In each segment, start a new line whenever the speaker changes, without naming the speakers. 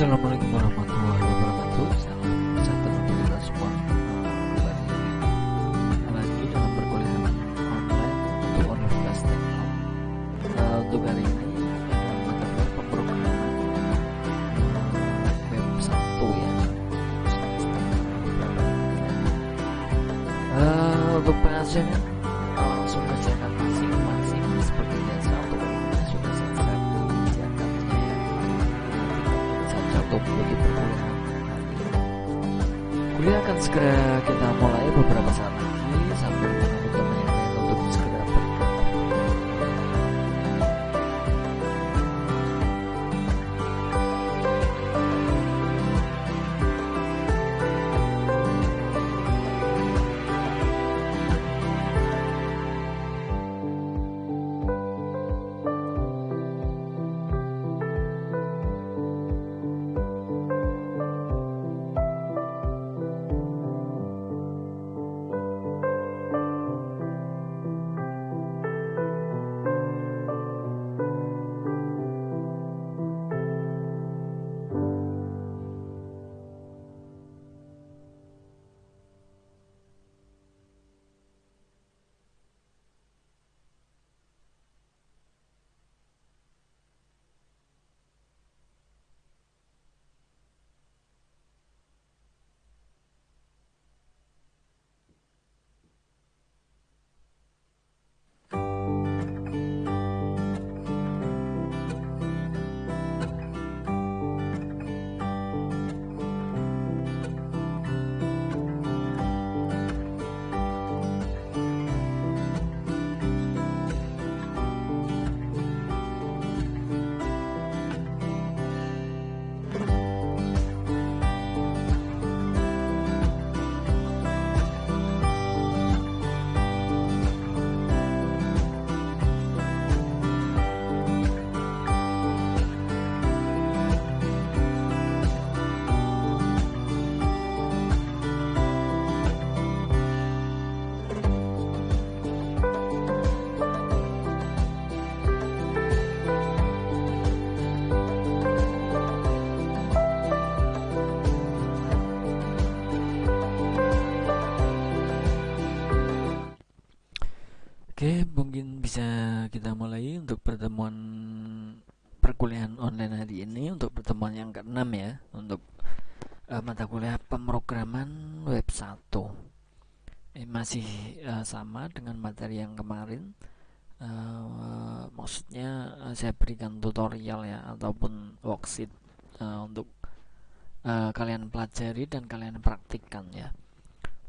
Assalamualaikum warahmatullahi wabarakatuh. Salam sejahtera untuk kita semua. Kembali lagi dalam perkuliahan online untuk Universitas Tekno. Untuk hari ini mata kuliah pemrograman web 1 ya. Untuk bahasanya langsung kerjakan masing-masing seperti biasa. Untuk ini sudah selesai dikerjakannya ya. Satu menjadi perkuliahan. Kuliah akan segera kita mulai beberapa saat lagi sambil menunggu teman yang lain untuk segera bergabung. Oke, mungkin bisa kita mulai untuk pertemuan perkuliahan online hari ini, untuk pertemuan yang ke-6 ya, untuk mata kuliah pemrograman web 1. Masih sama dengan materi yang kemarin. Maksudnya saya berikan tutorial ya, ataupun worksheet untuk kalian pelajari dan kalian praktikkan ya.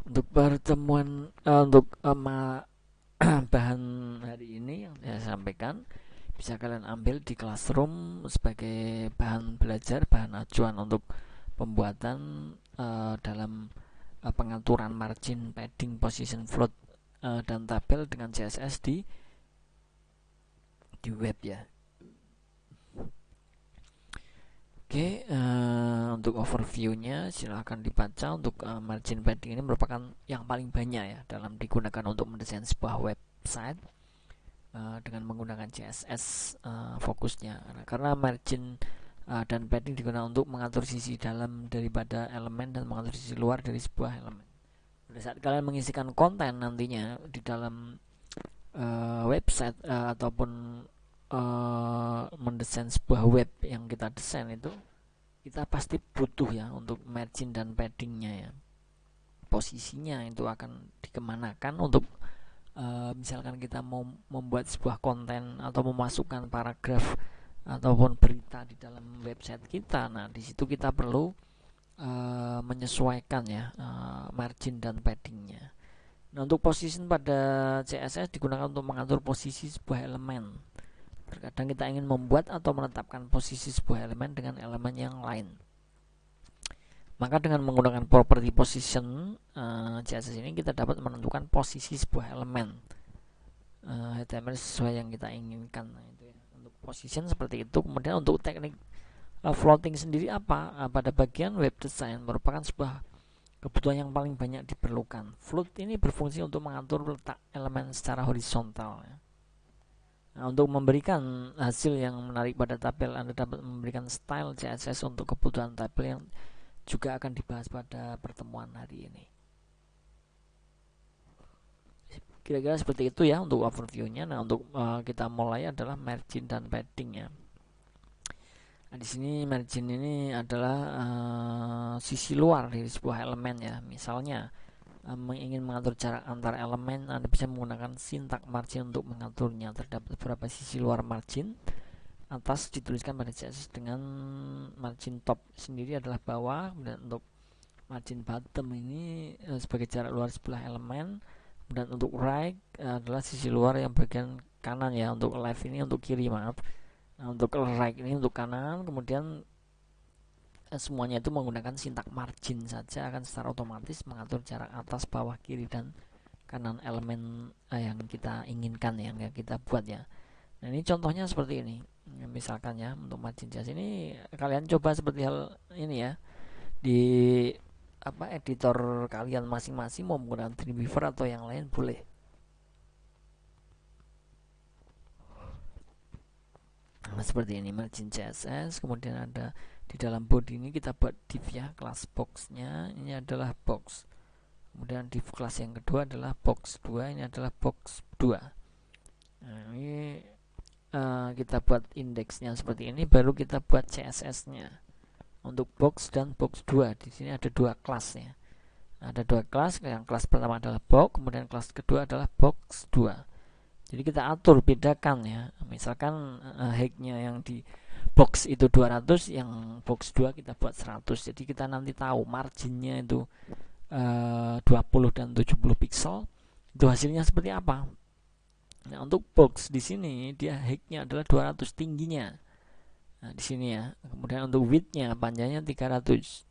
Untuk pertemuan untuk bahan hari ini yang saya sampaikan bisa kalian ambil di Classroom sebagai bahan belajar, bahan acuan untuk pembuatan dalam pengaturan margin, padding, position, float dan tabel dengan CSS di web ya. Oke, untuk overviewnya silahkan dibaca. Untuk margin padding ini merupakan yang paling banyak ya dalam digunakan untuk mendesain sebuah website dengan menggunakan CSS fokusnya, karena margin dan padding digunakan untuk mengatur sisi dalam daripada elemen dan mengatur sisi luar dari sebuah elemen. Pada saat kalian mengisikan konten nantinya di dalam website ataupun mendesain sebuah web yang kita desain, itu kita pasti butuh ya untuk margin dan paddingnya ya. Posisinya itu akan dikemanakan untuk misalkan kita mau membuat sebuah konten atau memasukkan paragraf ataupun berita di dalam website kita. Nah, di situ kita perlu menyesuaikan ya margin dan paddingnya. Nah, untuk position pada CSS digunakan untuk mengatur posisi sebuah elemen. Terkadang kita ingin membuat atau menetapkan posisi sebuah elemen dengan elemen yang lain. Maka dengan menggunakan property position CSS ini kita dapat menentukan posisi sebuah elemen HTML sesuai yang kita inginkan. Nah, itu ya. Untuk position seperti itu. Kemudian untuk teknik floating sendiri apa? Pada bagian web design merupakan sebuah kebutuhan yang paling banyak diperlukan. Float ini berfungsi untuk mengatur letak elemen secara horizontal ya. Nah, untuk memberikan hasil yang menarik pada tabel, Anda dapat memberikan style CSS untuk kebutuhan tabel yang juga akan dibahas pada pertemuan hari ini. Kira-kira seperti itu ya untuk overview-nya. Nah, untuk kita mulai adalah margin dan padding ya. Nah, di sini margin ini adalah sisi luar dari sebuah elemen ya. Misalnya ingin mengatur jarak antar elemen, Anda bisa menggunakan sintak margin untuk mengaturnya. Terdapat beberapa sisi luar margin. Atas dituliskan pada CSS dengan margin top sendiri adalah bawah, dan untuk margin bottom ini sebagai jarak luar sebelah elemen, dan untuk right adalah sisi luar yang bagian kanan ya. Untuk left ini untuk kiri, maaf. Nah, untuk right ini untuk kanan. Kemudian semuanya itu menggunakan sintak margin saja akan secara otomatis mengatur jarak atas, bawah, kiri, dan kanan elemen yang kita inginkan, yang kita buat ya. Nah, ini contohnya seperti ini. Misalkan ya, untuk margin CSS ini kalian coba seperti hal ini ya, di editor kalian masing-masing, mau menggunakan Dreamweaver atau yang lain boleh. Nah, seperti ini margin CSS. Kemudian ada di dalam body ini kita buat div ya, kelas boxnya ini adalah box. Kemudian div kelas yang kedua adalah box 2, ini adalah box 2. Nah, ini kita buat indeksnya seperti ini, baru kita buat CSS-nya untuk box dan box 2. Di sini ada dua kelas ya. Ada dua kelas, yang kelas pertama adalah box, kemudian kelas kedua adalah box 2. Jadi kita atur, bedakan ya. Misalkan height-nya yang di box itu 200, yang box 2 kita buat 100. Jadi kita nanti tahu marginnya itu 20 dan 70 pixel. Itu hasilnya seperti apa. Nah, untuk box di sini dia height-nya adalah 200 tingginya. Nah, di sini ya. Kemudian untuk width-nya, panjangnya 300.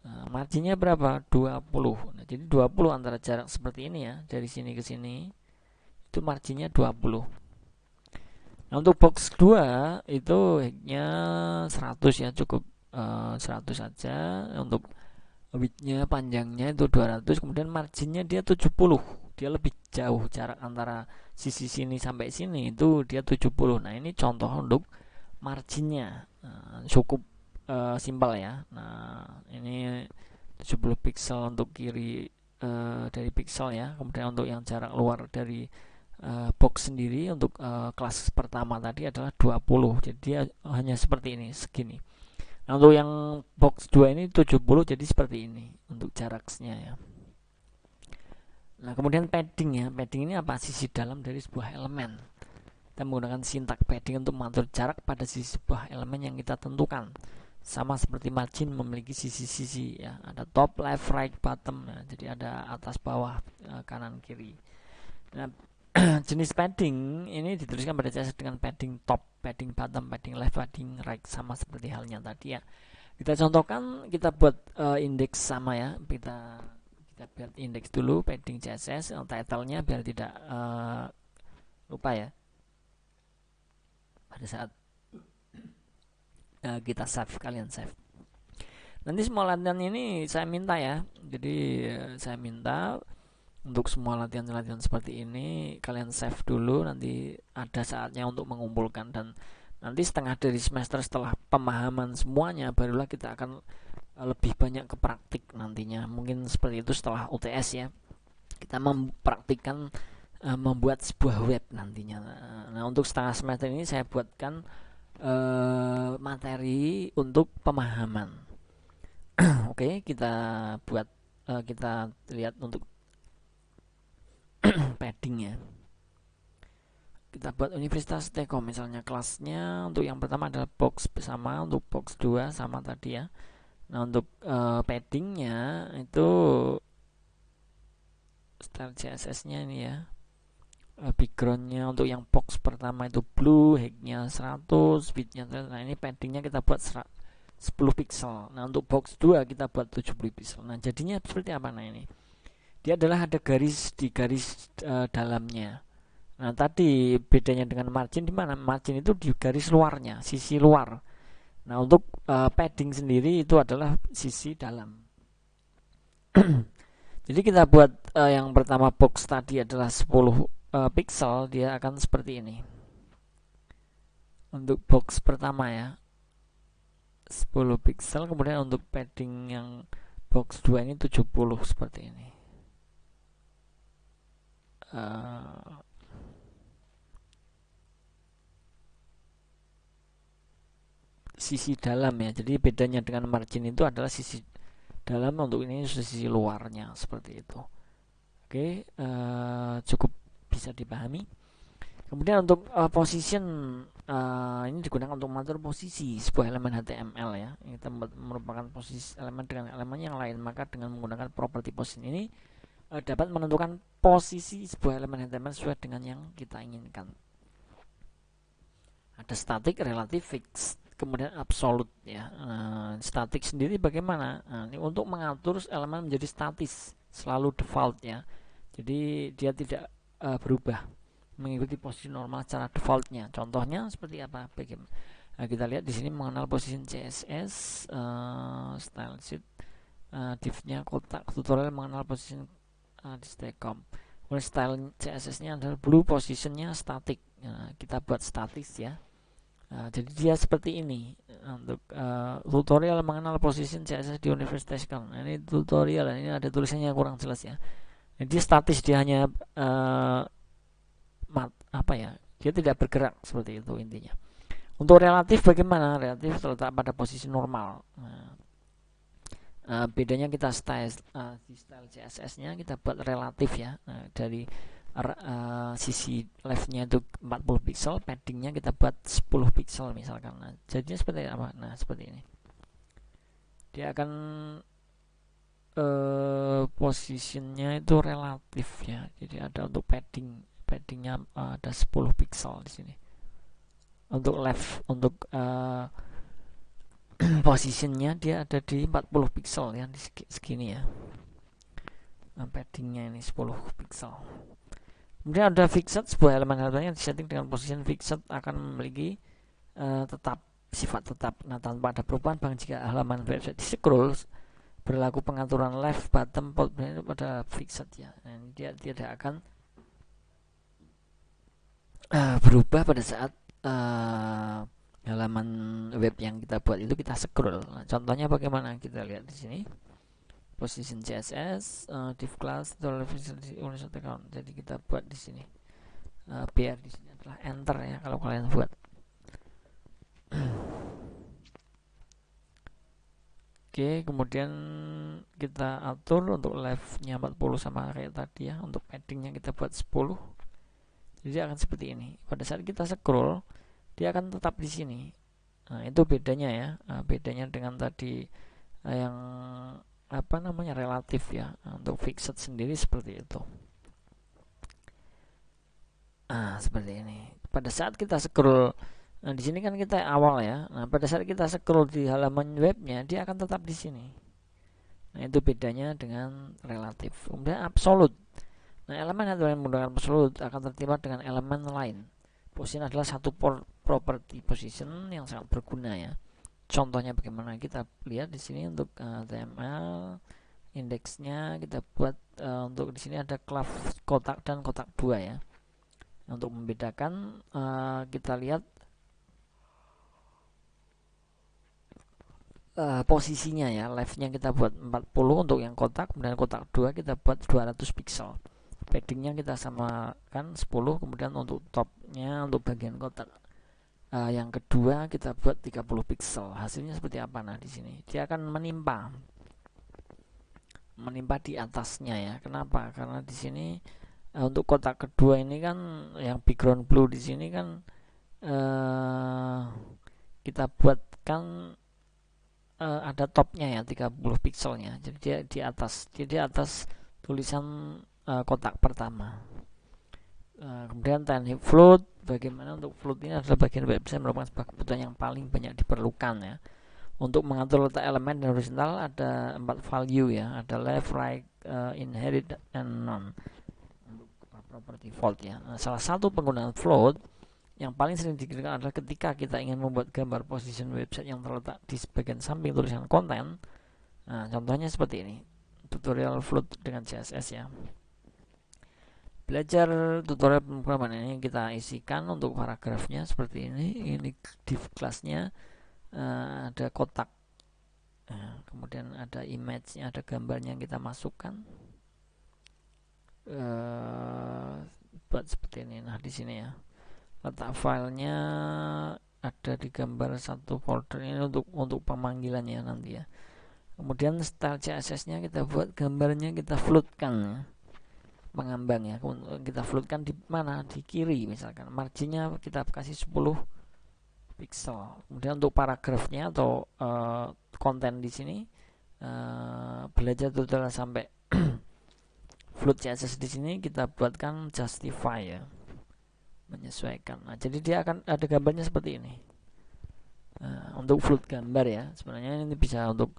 Nah, marginnya berapa? 20. Nah, jadi 20 antara jarak seperti ini ya, dari sini ke sini. Itu marginnya 20. Nah, untuk box 2 itu height-nya 100 ya, cukup 100 saja. Untuk width-nya, panjangnya itu 200, kemudian marginnya dia 70. Dia lebih jauh jarak antara sisi sini sampai sini, itu dia 70. Nah, ini contoh untuk marginnya. Cukup simpel ya. Nah, ini 70 pixel untuk kiri dari pixel ya. Kemudian untuk yang jarak luar dari box sendiri untuk kelas pertama tadi adalah 20. Jadi dia hanya seperti ini, segini. Nah, untuk yang box 2 ini 70, jadi seperti ini untuk jaraknya ya. Nah, kemudian padding ya. Padding ini apa? Sisi dalam dari sebuah elemen. Kita menggunakan sintak padding untuk mengatur jarak pada sisi sebuah elemen yang kita tentukan. Sama seperti margin memiliki sisi-sisi ya. Ada top, left, right, bottom. Nah, jadi ada atas, bawah, kanan, kiri. Nah, jenis padding ini dituliskan pada CSS dengan padding top, padding bottom, padding left, padding right, sama seperti halnya tadi ya. Kita contohkan, kita buat indeks sama ya. Kita buat indeks dulu, padding CSS, title-nya biar tidak lupa ya pada saat kita save, kalian save. Nanti semua latihan ini saya minta ya. Jadi saya minta untuk semua latihan-latihan seperti ini kalian save dulu, nanti ada saatnya untuk mengumpulkan, dan nanti setengah dari semester setelah pemahaman semuanya barulah kita akan lebih banyak ke praktik nantinya. Mungkin seperti itu setelah UTS ya. Kita mempraktikkan membuat sebuah web nantinya. Nah, untuk setengah semester ini saya buatkan materi untuk pemahaman. Oke, kita buat kita lihat untuk padding ya. Kita buat Universitas Telkom misalnya, kelasnya untuk yang pertama adalah box sama, untuk box 2 sama tadi ya. Nah, untuk paddingnya itu style CSS-nya ini ya. Backgroundnya untuk yang box pertama itu blue, height-nya 100, width-nya. Nah, ini paddingnya kita buat 10 pixel. Nah, untuk box 2 kita buat 70 pixel. Nah, jadinya seperti apa? Nah, ini dia adalah ada garis di garis dalamnya. Nah, tadi bedanya dengan margin di mana? Margin itu di garis luarnya, sisi luar. Nah, untuk padding sendiri itu adalah sisi dalam. Jadi kita buat yang pertama box tadi adalah 10 pixel, dia akan seperti ini. untuk box pertama ya 10 pixel, kemudian untuk padding yang box 2 ini 70 seperti ini. Sisi dalam ya, jadi bedanya dengan margin itu adalah sisi dalam, untuk ini sisi luarnya seperti itu. Oke, cukup bisa dipahami. Kemudian untuk position, ini digunakan untuk mengatur posisi sebuah elemen HTML ya. Ini kita merupakan posisi elemen dengan elemen yang lain, maka dengan menggunakan property position ini dapat menentukan posisi sebuah elemen HTML sesuai dengan yang kita inginkan. Ada static, relative, fixed, kemudian absolute ya. Static sendiri bagaimana? Ini untuk mengatur elemen menjadi statis, selalu default ya. Jadi dia tidak berubah, mengikuti posisi normal secara defaultnya. Contohnya seperti apa? Bagaimana? Kita lihat di sini mengenal position CSS, style sheet, div-nya kotak, tutorial mengenal position di Stacom. Kemudian style CSS-nya adalah blue, positionnya static. Kita buat statis ya. Jadi dia seperti ini untuk tutorial mengenal position CSS di Universitas Telkom. Ini tutorial, ini ada tulisannya kurang jelas ya. Jadi statis, dia hanya dia tidak bergerak, seperti itu intinya. Untuk relatif bagaimana? Relatif terletak pada posisi normal. Bedanya kita style CSS-nya kita buat relatif ya. Dari sisi left-nya itu 40 pixel, padding-nya kita buat 10 pixel misalkan. Jadinya seperti apa? Nah, seperti ini. Dia akan positionnya itu relatif ya. Jadi ada untuk paddingnya ada 10 pixel di sini. Untuk left, untuk positionnya dia ada di 40 pixel ya, di segini ya. Paddingnya ini 10 pixel. Kemudian ada fixed, sebuah elemen yang disetting dengan position fixed akan memiliki sifat tetap. Nah, tanpa ada perubahan bang jika halaman website di scroll, berlaku pengaturan left, bottom, itu pada fixed ya. Nah, dia tidak akan berubah pada saat halaman web yang kita buat itu kita scroll. Nah, contohnya bagaimana? Kita lihat di sini. Position CSS, div class, account. Jadi kita buat di sini. Biar di sini adalah enter ya kalau kalian buat. Oke, kemudian kita atur untuk left-nya 40 sama kayak tadi ya. Untuk padding-nya kita buat 10. Jadi akan seperti ini. Pada saat kita scroll, dia akan tetap di sini. Nah, itu bedanya ya. Bedanya dengan tadi yang relatif ya. Untuk fixed sendiri seperti itu. Seperti ini. Pada saat kita scroll, nah di sini kan kita awal ya. Nah, pada saat kita scroll di halaman webnya, dia akan tetap di sini. Nah, itu bedanya dengan relatif. Kemudian absolute. Nah, elemen yang menggunakan absolute akan tertimpa dengan elemen lain. Position adalah satu property position yang sangat berguna ya. Contohnya bagaimana? Kita lihat di sini untuk HTML indeksnya kita buat untuk di sini ada class kotak dan kotak 2 ya. Untuk membedakan kita lihat posisinya ya. Left-nya kita buat 40 untuk yang kotak, kemudian kotak 2 kita buat 200 pixel. Padding-nya kita samakan 10, kemudian untuk top-nya untuk bagian kotak yang kedua kita buat 30 pixel. Hasilnya seperti apa? Nah, di sini dia akan menimpa di atasnya ya. Kenapa? Karena di sini untuk kotak kedua ini kan yang background blue di sini kan kita buatkan ada topnya ya 30 pixelnya. Jadi dia di atas tulisan kotak pertama. Kemudian tiny float, bagaimana untuk float ini adalah bagian website merupakan sebuah kebutuhan yang paling banyak diperlukan ya. Untuk mengatur letak elemen dan horizontal ada 4 value ya, ada left, right, inherit, and none. Untuk property float ya. Nah, salah satu penggunaan float yang paling sering digunakan adalah ketika kita ingin membuat gambar position website yang terletak di bagian samping tulisan konten. Nah, contohnya seperti ini, tutorial float dengan CSS ya. Belajar tutorial pemrograman ini kita isikan untuk paragrafnya seperti ini. Ini div kelasnya ada kotak, kemudian ada image-nya, ada gambarnya yang kita masukkan. Buat seperti ini. Nah, di sini ya letak filenya ada di gambar satu folder ini untuk pemanggilannya nanti ya. Kemudian style CSS-nya kita buat gambarnya, kita floatkan ya, mengambang ya. Kita floatkan di mana? Di kiri misalkan. Marginnya kita kasih 10 pixel. Kemudian untuk paragrafnya atau konten di sini belajar tutorial sampai float CSS di sini kita buatkan justify ya, menyesuaikan. Nah, jadi dia akan ada gambarnya seperti ini. Untuk float gambar ya, sebenarnya ini bisa untuk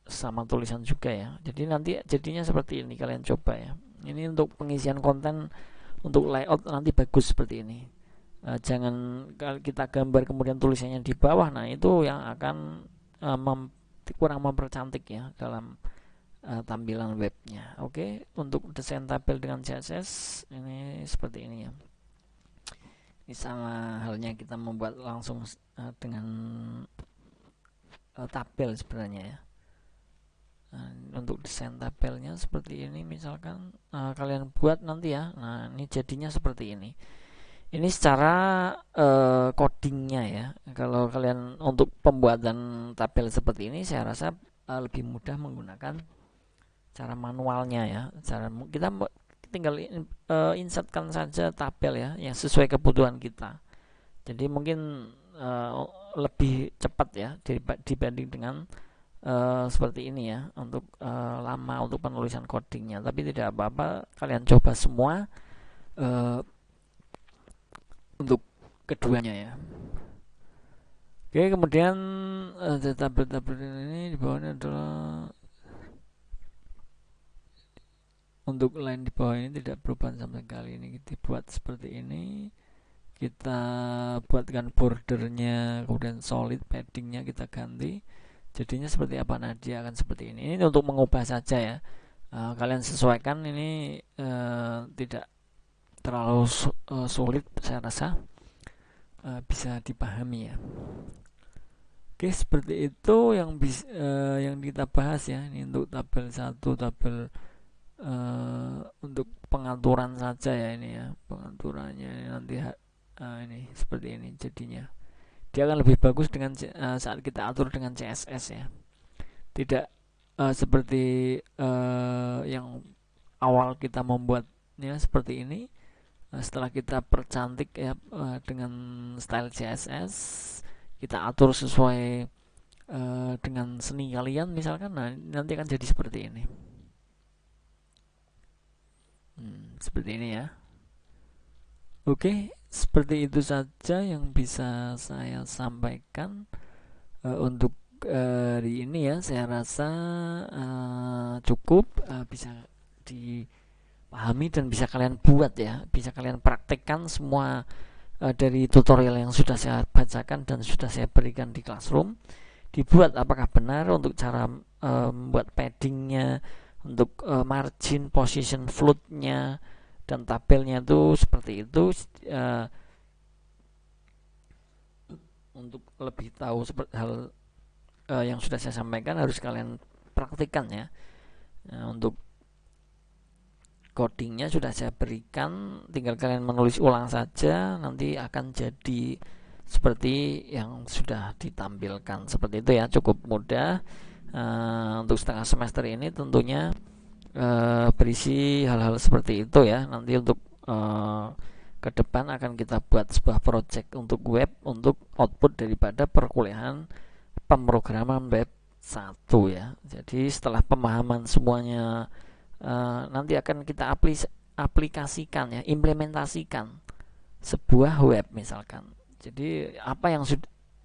sama tulisan juga ya. Jadi nanti jadinya seperti ini, kalian coba ya. Ini untuk pengisian konten, untuk layout nanti bagus seperti ini. Jangan kita gambar kemudian tulisannya di bawah. Nah, itu yang akan kurang mempercantik ya dalam tampilan webnya. Oke, untuk desain tabel dengan CSS ini seperti ini ya. Ini sama halnya kita membuat langsung dengan tabel sebenarnya ya. Untuk desain tabelnya seperti ini misalkan kalian buat nanti ya. Nah, ini jadinya seperti ini. Ini secara codingnya ya. Kalau kalian untuk pembuatan tabel seperti ini, saya rasa lebih mudah menggunakan cara manualnya ya. Kita tinggal insertkan saja tabel ya yang sesuai kebutuhan kita. Jadi mungkin lebih cepat ya dibanding dengan seperti ini ya, untuk lama untuk penulisan codingnya. Tapi tidak apa-apa, kalian coba semua untuk keduanya ya. Oke, kemudian tabel-tabel ini di bawahnya adalah untuk line di bawah ini tidak berubah sama sekali. Ini kita buat seperti ini, kita buatkan bordernya, kemudian solid paddingnya kita ganti, jadinya seperti apa. Nah, dia akan seperti ini. Ini untuk mengubah saja ya. Kalian sesuaikan, ini tidak terlalu sulit, saya rasa bisa dipahami ya. Oke, seperti itu yang kita bahas ya. Ini untuk tabel 1, tabel untuk pengaturan saja ya, ini ya pengaturannya nanti ini seperti ini jadinya. Dia akan lebih bagus dengan saat kita atur dengan CSS ya, tidak seperti yang awal kita membuatnya seperti ini. Setelah kita percantik ya dengan style CSS, kita atur sesuai dengan seni kalian misalkan, nah nanti akan jadi seperti ini. Seperti ini ya. Oke, seperti itu saja yang bisa saya sampaikan untuk hari ini ya. Saya rasa cukup bisa dipahami dan bisa kalian buat ya, bisa kalian praktekkan semua dari tutorial yang sudah saya bacakan dan sudah saya berikan di Classroom. Dibuat apakah benar untuk cara membuat paddingnya, untuk margin, position, floatnya, dan tabelnya itu seperti itu. Untuk lebih tahu seperti hal yang sudah saya sampaikan harus kalian praktikkan ya. Untuk codingnya sudah saya berikan, tinggal kalian menulis ulang saja, nanti akan jadi seperti yang sudah ditampilkan seperti itu ya. Cukup mudah. Untuk setengah semester ini tentunya berisi hal-hal seperti itu ya. Nanti untuk ke depan akan kita buat sebuah project untuk web, untuk output daripada perkuliahan pemrograman web 1 ya. Jadi setelah pemahaman semuanya, nanti akan kita aplikasikan ya, implementasikan sebuah web misalkan. Jadi apa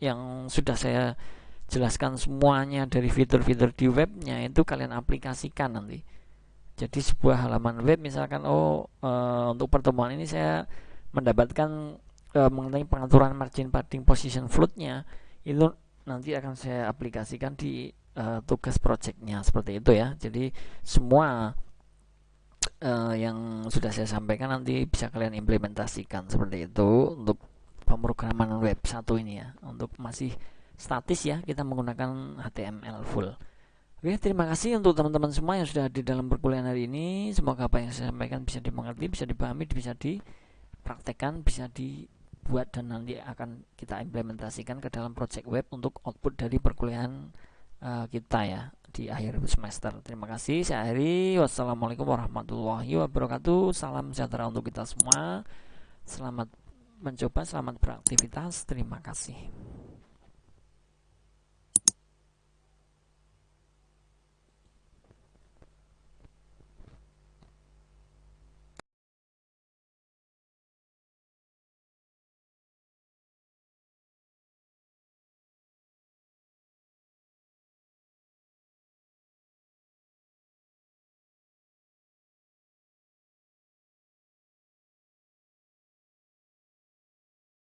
yang sudah saya jelaskan semuanya dari fitur-fitur di webnya itu kalian aplikasikan nanti. Jadi sebuah halaman web misalkan, untuk pertemuan ini saya mendapatkan mengenai pengaturan margin, padding, position, floatnya, itu nanti akan saya aplikasikan di tugas projectnya seperti itu ya. Jadi semua yang sudah saya sampaikan nanti bisa kalian implementasikan seperti itu untuk pemrograman web satu ini ya. Untuk masih statis ya, kita menggunakan HTML full. Oke, terima kasih untuk teman-teman semua yang sudah hadir dalam perkuliahan hari ini. Semoga apa yang saya sampaikan bisa dimengerti, bisa dipahami, bisa dipraktekkan, bisa dibuat dan nanti akan kita implementasikan ke dalam project web untuk output dari perkuliahan kita ya di akhir semester. Terima kasih. Saya akhiri. Wassalamualaikum warahmatullahi wabarakatuh. Salam sejahtera untuk kita semua. Selamat mencoba, selamat beraktivitas. Terima kasih.